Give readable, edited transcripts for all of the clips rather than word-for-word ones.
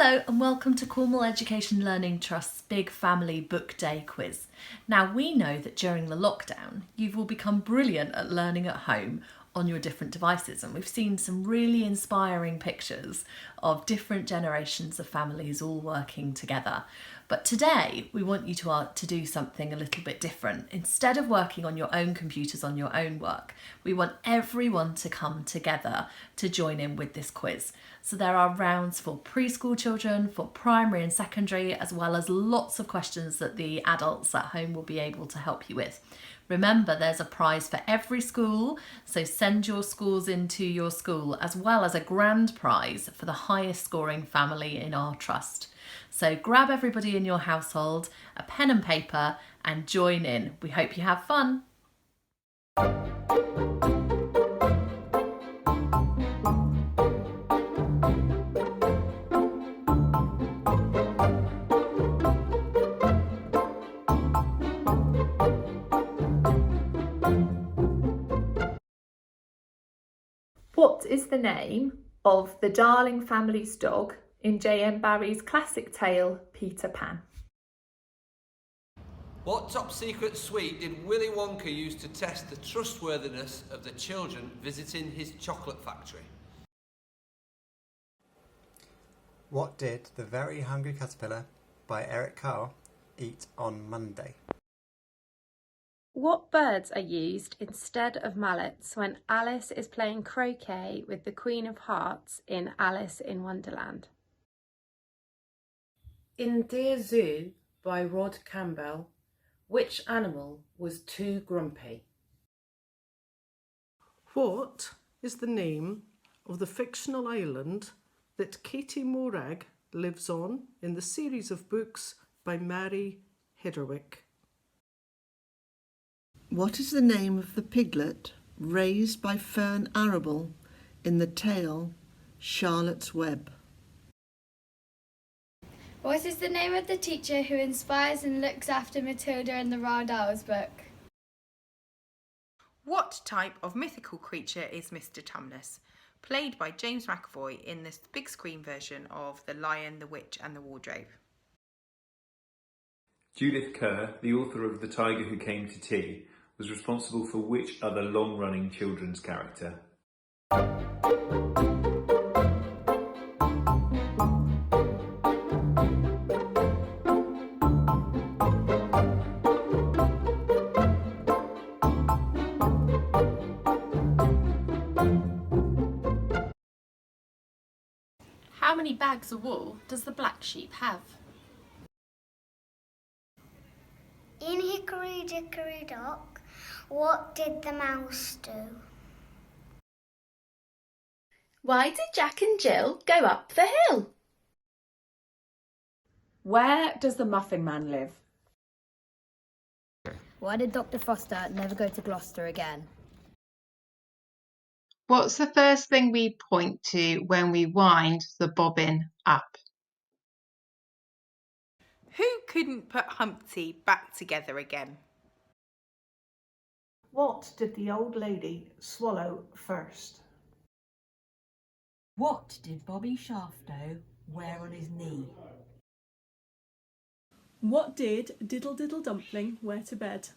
Hello and welcome to Cornwall Education Learning Trust's Big Family Book Day quiz. Now we know that during the lockdown you've all become brilliant at learning at home on your different devices, and we've seen some really inspiring pictures of different generations of families all working together. But today we want you to do something a little bit different. Instead of working on your own computers on your own work, we want everyone to come together to join in with this quiz. So there are rounds for preschool children, for primary and secondary, as well as lots of questions that the adults at home will be able to help you with. Remember, there's a prize for every school, so send your schools into your school, as well as a grand prize for the highest scoring family in our trust. So grab everybody in your household, a pen and paper, and join in. We hope you have fun. What is the name of the Darling family's dog in J.M. Barrie's classic tale, Peter Pan? What top secret sweet did Willy Wonka use to test the trustworthiness of the children visiting his chocolate factory? What did The Very Hungry Caterpillar by Eric Carle eat on Monday? What birds are used instead of mallets when Alice is playing croquet with the Queen of Hearts in Alice in Wonderland? In Dear Zoo by Rod Campbell, which animal was too grumpy? What is the name of the fictional island that Katie Morag lives on in the series of books by Mary Hedderwick? What is the name of the piglet raised by Fern Arable in the tale Charlotte's Web? What is the name of the teacher who inspires and looks after Matilda in the Roald Owls book? What type of mythical creature is Mr. Tumnus, played by James McAvoy in this big screen version of The Lion, the Witch and the Wardrobe? Judith Kerr, the author of The Tiger Who Came to Tea, was responsible for which other long-running children's character? How many bags of wool does the black sheep have? In Hickory Dickory Dock, what did the mouse do? Why did Jack and Jill go up the hill? Where does the Muffin Man live? Why did Dr. Foster never go to Gloucester again? What's the first thing we point to when we wind the bobbin up? Who couldn't put Humpty back together again? What did the old lady swallow first? What did Bobby Shafto wear on his knee? What did Diddle Diddle Dumpling wear to bed?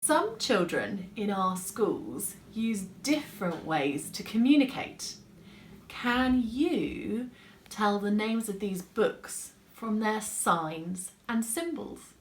Some children in our schools use different ways to communicate. Can you tell the names of these books from their signs and symbols?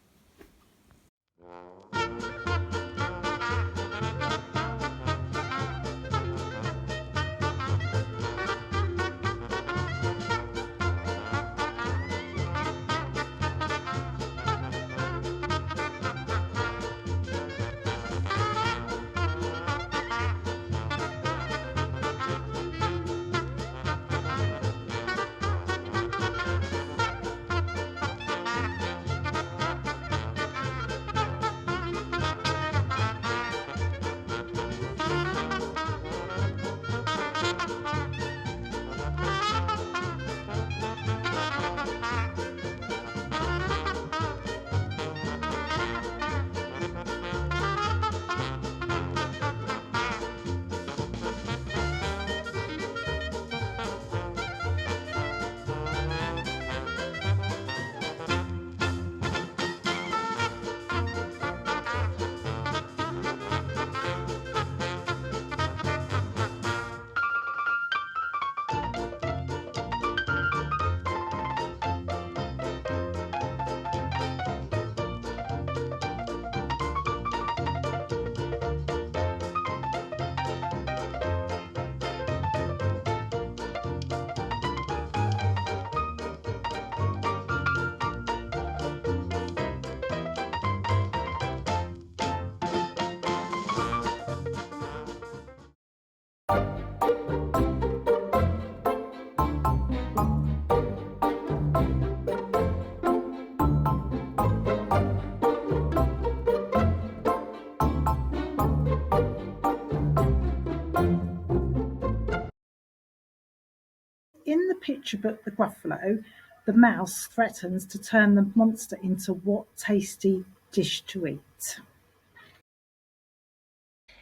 picture book The Gruffalo, the mouse threatens to turn the monster into what tasty dish to eat?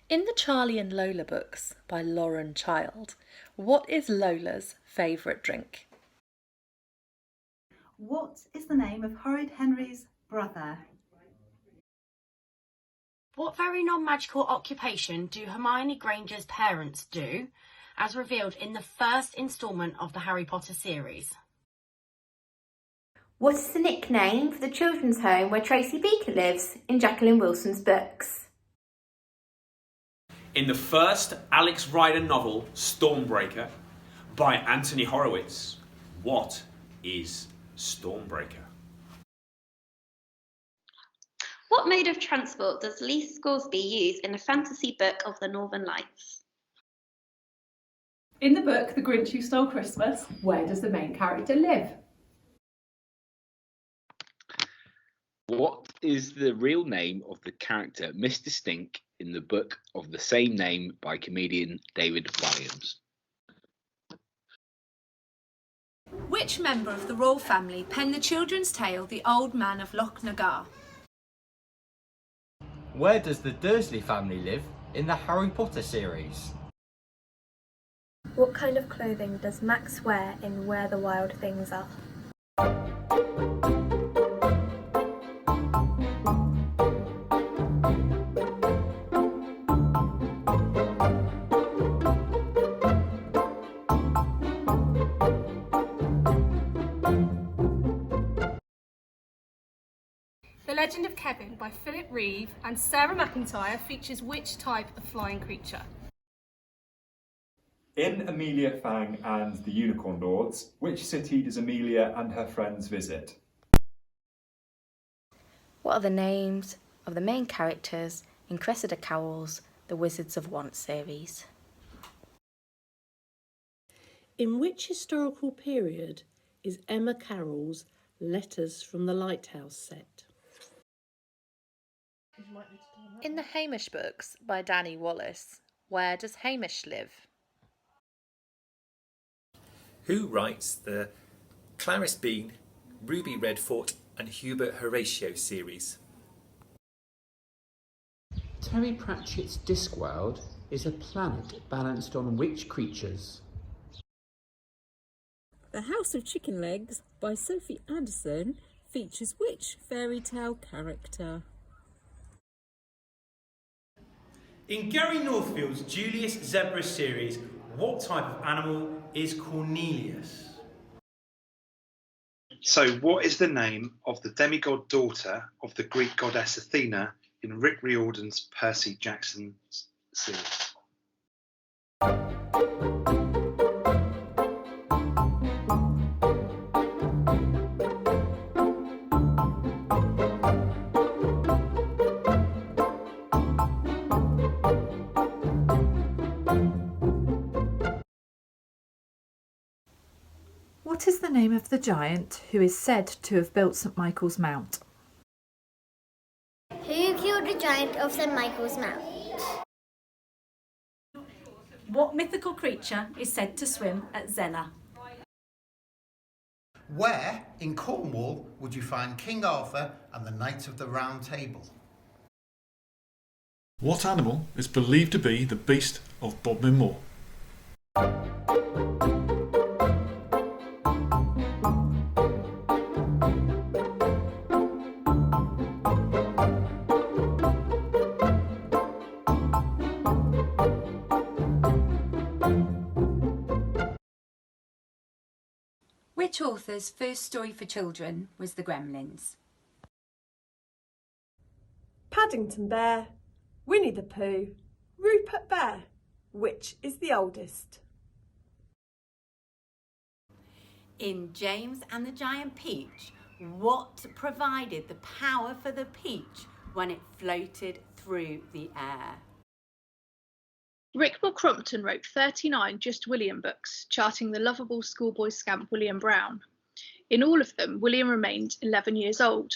In the Charlie and Lola books by Lauren Child, what is Lola's favourite drink? What is the name of Horrid Henry's brother? What very non-magical occupation do Hermione Granger's parents do, as revealed in the first instalment of the Harry Potter series? What is the nickname for the children's home where Tracy Beaker lives in Jacqueline Wilson's books? In the first Alex Rider novel, Stormbreaker, by Anthony Horowitz, what is Stormbreaker? What mode of transport does Lee Scoresby use in the fantasy book of the Northern Lights? In the book The Grinch Who Stole Christmas, where does the main character live? What is the real name of the character Mr. Stink in the book of the same name by comedian David Walliams? Which member of the royal family penned the children's tale The Old Man of Loch Nagar? Where does the Dursley family live in the Harry Potter series? What kind of clothing does Max wear in Where the Wild Things Are? The Legend of Kevin by Philip Reeve and Sarah McIntyre features which type of flying creature? In Amelia Fang and the Unicorn Lords, which city does Amelia and her friends visit? What are the names of the main characters in Cressida Cowell's The Wizards of Want series? In which historical period is Emma Carroll's Letters from the Lighthouse set? In the Hamish books by Danny Wallace, where does Hamish live? Who writes the Clarice Bean, Ruby Redfort and Hubert Horatio series? Terry Pratchett's Discworld is a planet balanced on which creatures? The House of Chicken Legs by Sophie Anderson features which fairy tale character? In Gary Northfield's Julius Zebra series, what type of animal is Cornelius? So, what is the name of the demigod daughter of the Greek goddess Athena in Rick Riordan's Percy Jackson series? What is the name of the giant who is said to have built St Michael's Mount? Who killed the giant of St Michael's Mount? What mythical creature is said to swim at Zella? Where in Cornwall would you find King Arthur and the Knights of the Round Table? What animal is believed to be the beast of Bodmin Moor? Which author's first story for children was The Gremlins? Paddington Bear, Winnie the Pooh, Rupert Bear. Which is the oldest? In James and the Giant Peach, what provided the power for the peach when it floated through the air? Rickmore Crompton wrote 39 Just William books, charting the lovable schoolboy scamp William Brown. In all of them, William remained 11 years old.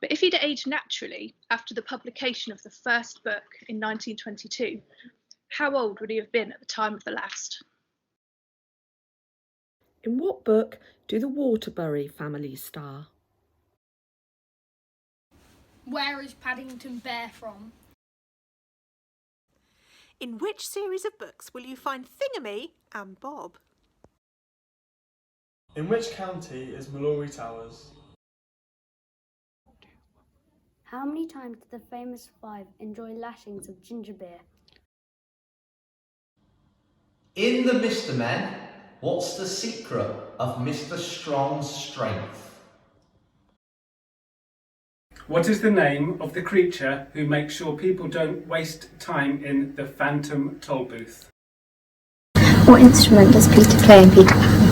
But if he'd aged naturally after the publication of the first book in 1922, how old would he have been at the time of the last? In what book do the Waterbury family star? Where is Paddington Bear from? In which series of books will you find Thingamy and Bob? In which county is Mallory Towers? How many times did the famous five enjoy lashings of ginger beer? In the Mr. Men, what's the secret of Mr. Strong's strength? What is the name of the creature who makes sure people don't waste time in the Phantom toll booth? What instrument does Peter play in Peter Pan?